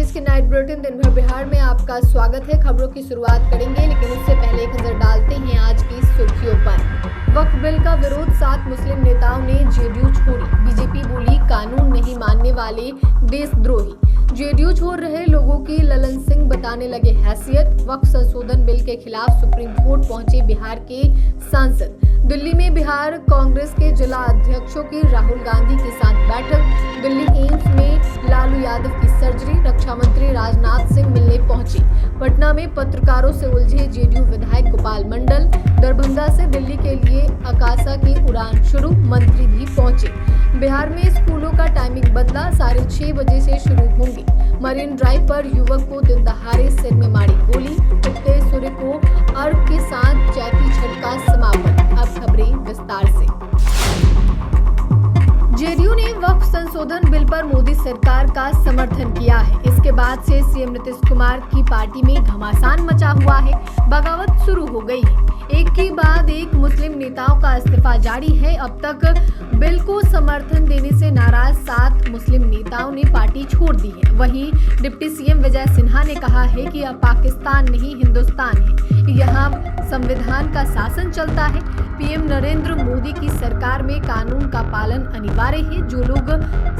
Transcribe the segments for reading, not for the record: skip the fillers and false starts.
24 के night bulletin दिन भर बिहार में आपका स्वागत है। खबरों की शुरुआत करेंगे, लेकिन उससे पहले एक नजर डालते हैं आज की सुर्खियों पर। वक्फ बिल का विरोध, 7 मुस्लिम नेताओं ने जेडीयू छोड़ी। बीजेपी बोली कानून नहीं मानने वाले देशद्रोही। जेडीयू छोड़ रहे लोगों की ललन सिंह बताने लगे हैसियत। वक्फ संशोधन बिल के खिलाफ सुप्रीम कोर्ट पहुंचे बिहार के सांसद। दिल्ली में बिहार कांग्रेस के जिला अध्यक्षों की राहुल गांधी के साथ बैठक। दिल्ली एम्स में लालू यादव की सर्जरी। रक्षा मंत्री राजनाथ सिंह मिलने पहुंचे। पटना में पत्रकारों से उलझे जेडीयू विधायक गोपाल मंडल। दरभंगा से दिल्ली के लिए आकाशा की उड़ान शुरू, मंत्री भी पहुंचे। बिहार में स्कूलों का टाइमिंग बदला, 6:30 बजे से शुरू होंगे। मरीन ड्राइव पर युवक को दिन दहाड़े सिर में मारी गोली। उगते सूर्य को अर्घ के साथ चैती छठ का समापन। अब खबरें विस्तार से। जेडीयू ने वक्फ संशोधन बिल पर मोदी सरकार का समर्थन किया है। इसके बाद से सीएम नीतीश कुमार की पार्टी में घमासान मचा हुआ है। बगावत शुरू हो गई है। एक के बाद एक मुस्लिम नेताओं का इस्तीफा जारी है। अब तक बिल को समर्थन देने से नाराज 7 मुस्लिम नेताओं ने पार्टी छोड़ दी है। वहीं डिप्टी सीएम विजय सिन्हा ने कहा है कि अब पाकिस्तान नहीं हिंदुस्तान है, यहाँ संविधान का शासन चलता है। पीएम नरेंद्र मोदी की सरकार में कानून का पालन अनिवार्य है। जो लोग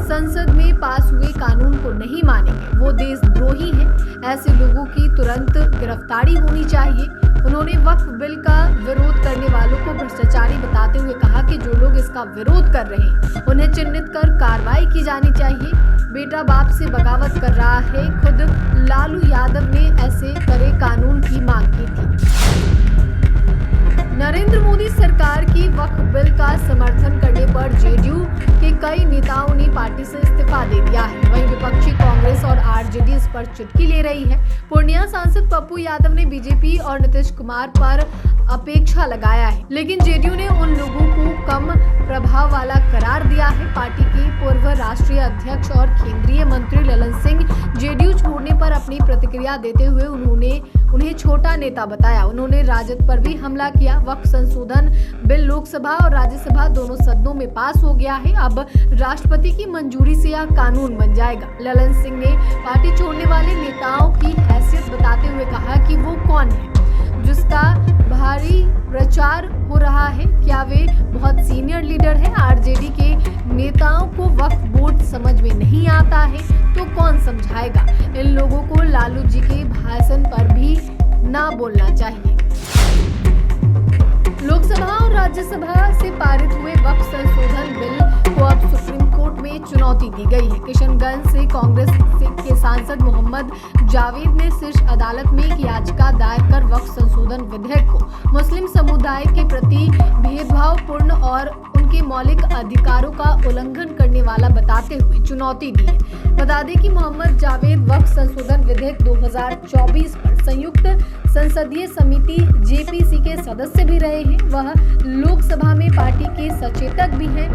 संसद में पास हुए कानून को नहीं मानेंगे वो देशद्रोही हैं। ऐसे लोगों की तुरंत गिरफ्तारी होनी चाहिए। उन्होंने वक्फ बिल का विरोध करने वालों को भ्रष्टाचारी बताते हुए कहा कि जो लोग इसका विरोध कर रहे हैं उन्हें चिन्हित कर कार्रवाई की जानी चाहिए। बेटा बाप से बगावत कर रहा है। खुद लालू यादव ने ऐसे कड़े कानून की मांग की थी। नरेंद्र मोदी सरकार की वक्फ बिल का समर्थन करने पर जेडीयू के कई नेताओं ने पार्टी से इस्तीफा दे दिया है। वहीं विपक्षी कांग्रेस और आरजेडी इस पर चुटकी ले रही है। पूर्णिया सांसद पप्पू यादव ने बीजेपी और नीतीश कुमार पर अपेक्षा लगाया है, लेकिन जेडीयू ने उन लोगों को कम प्रभाव वाला करार दिया है। पार्टी के पूर्व राष्ट्रीय अध्यक्ष और केंद्रीय मंत्री ललन सिंह जेडीयू छोड़ने पर अपनी प्रतिक्रिया देते हुए उन्हें छोटा नेता बताया। उन्होंने राजद पर भी हमला किया। वक्फ संशोधन बिल लोकसभा और राज्यसभा दोनों सदनों में पास हो गया है। अब राष्ट्रपति की मंजूरी से यह कानून बन जाएगा। ललन सिंह ने पार्टी छोड़ने वाले नेताओं की हैसियत बताते हुए कहा कि वो कौन है जिसका भारी प्रचार हो रहा है। क्या वे बहुत सीनियर लीडर हैं? आरजेडी के नेताओं को वक्फ बोर्ड समझ में नहीं आता है तो कौन समझाएगा? इन लोगों को लालू जी के भाषण पर भी ना बोलना चाहिए। लोकसभा और राज्यसभा से पारित हुए वक्फ संशोधन बिल को अब सुप्रीम कोर्ट में चुनौती दी गई है। किशनगंज से कांग्रेस के सांसद मोहम्मद जावेद ने शीर्ष अदालत में एक याचिका दायर कर वक्फ संशोधन विधेयक को मुस्लिम समुदाय के प्रति भेदभावपूर्ण और उनके मौलिक अधिकारों का उल्लंघन करने वाला बताते हुए चुनौती दी है। बता दें कि मोहम्मद जावेद वक्फ संशोधन विधेयक 2024 पर संयुक्त संसदीय समिति जेपीसी के सदस्य भी रहे हैं। वह लोकसभा में पार्टी के सचेतक भी हैं।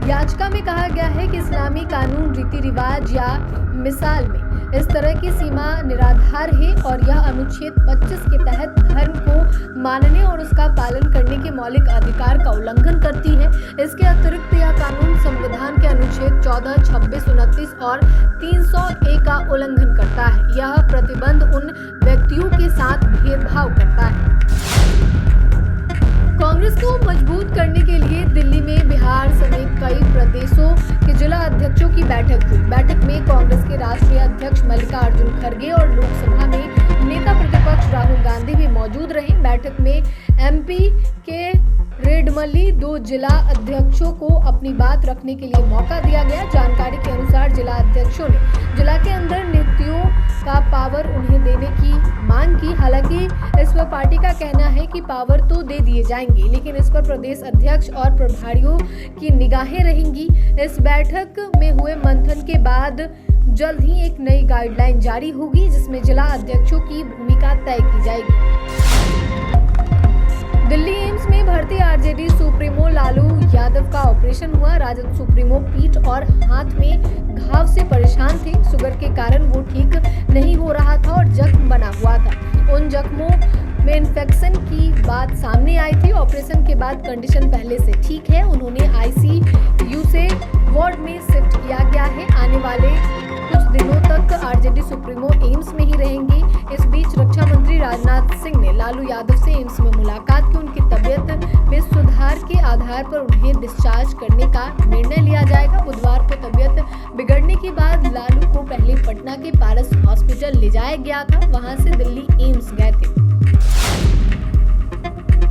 याचिका में कहा गया है कि इस्लामी कानून रीति रिवाज या मिसाल में इस तरह की सीमा निराधार है और यह अनुच्छेद 25 के तहत धर्म को मानने और उसका पालन करने के मौलिक अधिकार का उल्लंघन करती है। इसके अतिरिक्त यह कानून संविधान के अनुच्छेद 14, 26, 29 और 301 का उल्लंघन करता है। यह प्रतिबंध उन व्यक्तियों के साथ भेदभाव करता है। कांग्रेस को मजबूत करने के लिए दिल्ली में बिहार समेत कई प्रदेशों के जिला अध्यक्षों की बैठक हुई। बैठक में कांग्रेस के राष्ट्रीय अध्यक्ष मल्लिकार्जुन खड़गे और लोकसभा में नेता प्रतिपक्ष राहुल गांधी भी मौजूद रहे। बैठक में एमपी के रेडमली 2 जिला अध्यक्षों को अपनी बात रखने के लिए मौका दिया गया। जानकारी के अनुसार जिला अध्यक्षों ने जिला के अंदर नीतियों का पावर उन्हें देने की मांग की। हालांकि इस पर पार्टी का कहना है कि पावर तो दे दिए जाएंगे, लेकिन इस पर प्रदेश अध्यक्ष और प्रभारियों की निगाहें रहेंगी। इस बैठक में हुए मंथन के बाद जल्द ही एक नई गाइडलाइन जारी होगी, जिसमें जिला अध्यक्षों की भूमिका तय की जाएगी। दिल्ली एम्स में भर्ती आरजेडी सुप्रीमो लालू यादव का ऑपरेशन हुआ। राजद सुप्रीमो पीठ और हाथ में घाव से परेशान थे। शुगर के कारण वो ठीक नहीं हो रहा था और जख्म बना हुआ था। उन जख्मों में इन्फेक्शन की बात सामने आई थी। ऑपरेशन के बाद कंडीशन पहले से ठीक है। उन्होंने आईसीयू से वार्ड में शिफ्ट किया गया है। आने वाले कुछ दिनों तक आरजेडी सुप्रीमो एम्स में ही रहेंगी। इस बीच रक्षा मंत्री राजनाथ सिंह ने लालू यादव से एम्स में मुलाकात की। उनकी तबीयत में सुधार के आधार पर उन्हें डिस्चार्ज करने का निर्णय लिया जाएगा। बुधवार को तबीयत बिगड़ने के बाद लालू को पहले पटना के पारस हॉस्पिटल ले जाया गया था, वहां से दिल्ली एम्स गए थे।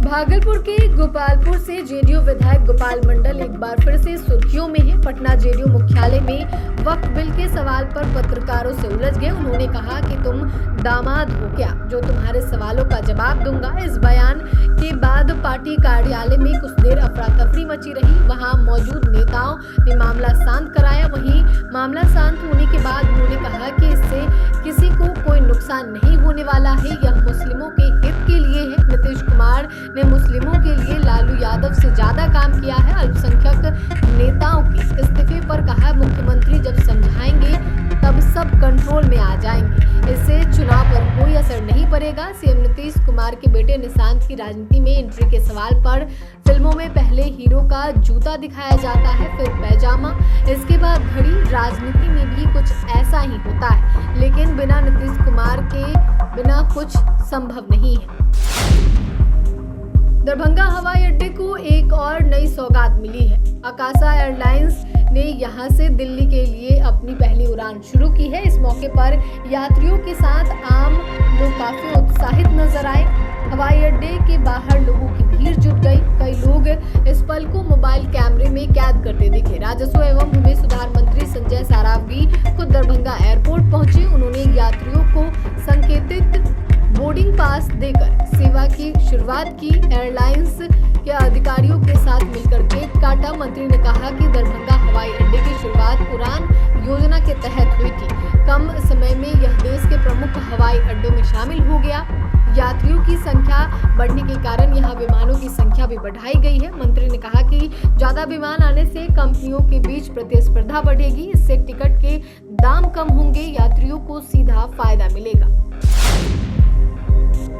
भागलपुर के गोपालपुर से जेडीयू विधायक गोपाल मंडल एक बार फिर से सुर्खियों में है। पटना जेडीयू मुख्यालय में वक्फ बिल के सवाल पर पत्रकारों से उलझ गए। उन्होंने कहा कि तुम दामाद हो क्या जो तुम्हारे सवालों का जवाब दूंगा। इस बयान के बाद पार्टी कार्यालय में कुछ देर अफरा तफरी मची रही। वहां मौजूद नेताओं ने मामला शांत कराया। वहीं मामला शांत होने के बाद उन्होंने कहा कि इससे किसी को कोई नुकसान नहीं होने वाला है, यह मुस्लिमों के हित के लिए है। नीतीश कुमार ने मुस्लिमों के लिए लालू यादव से ज्यादा काम किया है। अल्पसंख्यक नेताओं के इस्तीफे पर कहा मुख्यमंत्री जब समझाएंगे तब सब कंट्रोल में आ जाएंगे। इससे चुनाव पर कोई असर नहीं पड़ेगा। सीएम नीतीश कुमार के बेटे निशांत की राजनीति में एंट्री के सवाल पर फिल्मों में पहले हीरो का जूता दिखाया जाता है, फिर पैजामा, इसके बाद घड़ी। राजनीति में भी कुछ ऐसा ही होता है, लेकिन बिना नीतीश कुमार के बिना कुछ संभव नहीं है। दरभंगा हवाई अड्डे को एक और नई सौगात मिली है। आकाशा एयरलाइंस ने यहां से दिल्ली के लिए अपनी पहली उड़ान शुरू की है। इस मौके पर यात्रियों के साथ आम लोग काफी उत्साहित नजर आए। हवाई अड्डे के बाहर लोगों की भीड़ जुट गई। कई लोग इस पल को मोबाइल कैमरे में कैद करते दिखे। राजस्व एवं भूमि सुधार मंत्री संजय सारावगी खुद दरभंगा एयरपोर्ट पहुंचे। उन्होंने यात्रियों को संकेतित बोर्डिंग पास देकर सेवा की शुरुआत की। एयरलाइंस के अधिकारियों के साथ मिलकर केक काटा। मंत्री ने कहा कि दरभंगा हवाई अड्डे की शुरुआत उड़ान योजना के तहत हुई थी। कम समय में यह देश के प्रमुख हवाई अड्डों में शामिल हो गया। यात्रियों की संख्या बढ़ने के कारण यहाँ विमानों की संख्या भी बढ़ाई गई है। मंत्री ने कहा कि ज्यादा विमान आने से कंपनियों के बीच प्रतिस्पर्धा बढ़ेगी। इससे टिकट के दाम कम होंगे, यात्रियों को सीधा फायदा मिलेगा।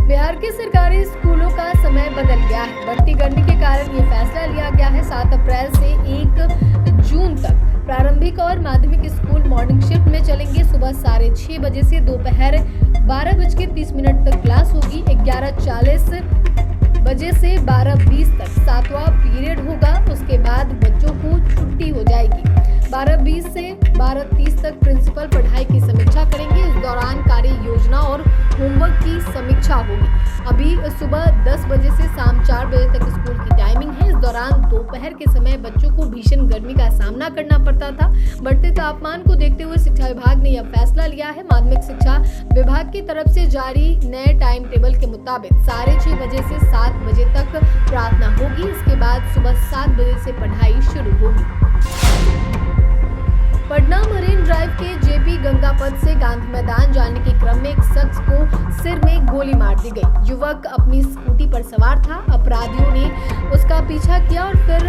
बिहार के सरकारी स्कूलों का समय बदल गया है। बढ़ती गर्मी के कारण ये फैसला लिया गया है। 7 अप्रैल से 1 जून तक प्रारंभिक और माध्यमिक स्कूल मॉर्निंग शिफ्ट में चलेंगे। सुबह 6:30 बजे से दोपहर 12:30 तक क्लास होगी। 11:40 बजे से 12:20 तक 7वां पीरियड होगा। उसके बाद बच्चों को छुट्टी हो जाएगी। 12:20 से 12:30 तक प्रिंसिपल पढ़ाई की समीक्षा करेंगे। इस दौरान कार्य योजना और होमवर्क की समीक्षा होगी। अभी सुबह 10 बजे से शाम 4 बजे तक स्कूल की टाइमिंग है। इस दौरान दोपहर के समय बच्चों को भीषण गर्मी का सामना करना पड़ता था। बढ़ते तापमान को देखते हुए शिक्षा विभाग ने यह फैसला लिया है। माध्यमिक शिक्षा विभाग की तरफ से जारी नए टाइम टेबल के मुताबिक 6:30 बजे से 7 बजे तक प्रार्थना होगी। इसके बाद सुबह 7 बजे से पढ़ाई शुरू होगी। पटना मरीन ड्राइव के जेपी गंगा पथ से गांधी मैदान जाने के क्रम में एक शख्स को सिर में गोली मार दी गई। युवक अपनी स्कूटी पर सवार था। अपराधियों ने उसका पीछा किया और फिर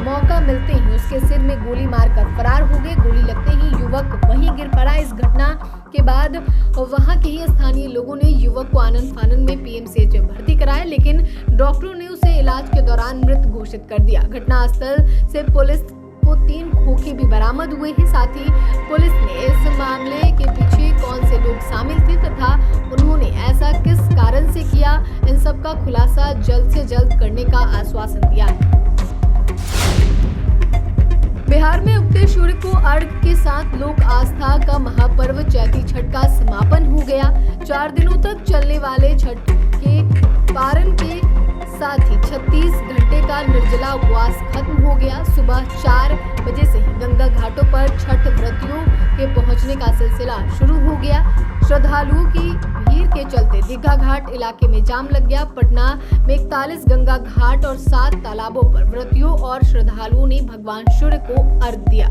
मौका मिलते ही उसके सिर में गोली मारकर फरार हो गए। गोली लगते ही युवक वहीं गिर पड़ा। इस घटना के बाद वहां के ही स्थानीय लोगों ने युवक को आनन फानन में पीएमसीएच में भर्ती कराया, लेकिन डॉक्टरों ने उसे इलाज के दौरान मृत घोषित कर दिया। घटनास्थल से पुलिस को 3 खोखे भी बरामद हुए हैं। साथ ही पुलिस ने इस मामले के पीछे कौन से लोग शामिल थे तथा उन्होंने ऐसा किस कारण से किया, इन सब का खुलासा जल्द से जल्द करने का आश्वासन दिया है। बिहार में उगते सूर्य को अर्घ के साथ लोक आस्था का महापर्व चैती छठ का समापन हो गया। 4 दिनों तक चलने वाले छठ के पारण के साथ ही 36 घंटे का निर्जला उपवास खत्म हो गया। सुबह 4 बजे से ही गंगा घाटों पर छठ व्रतियों के पहुंचने का सिलसिला शुरू हो गया। श्रद्धालुओं की भीड़ के चलते दीघा घाट इलाके में जाम लग गया। पटना में 41 गंगा घाट और 7 तालाबों पर व्रतियों और श्रद्धालुओं ने भगवान सूर्य को अर्घ दिया।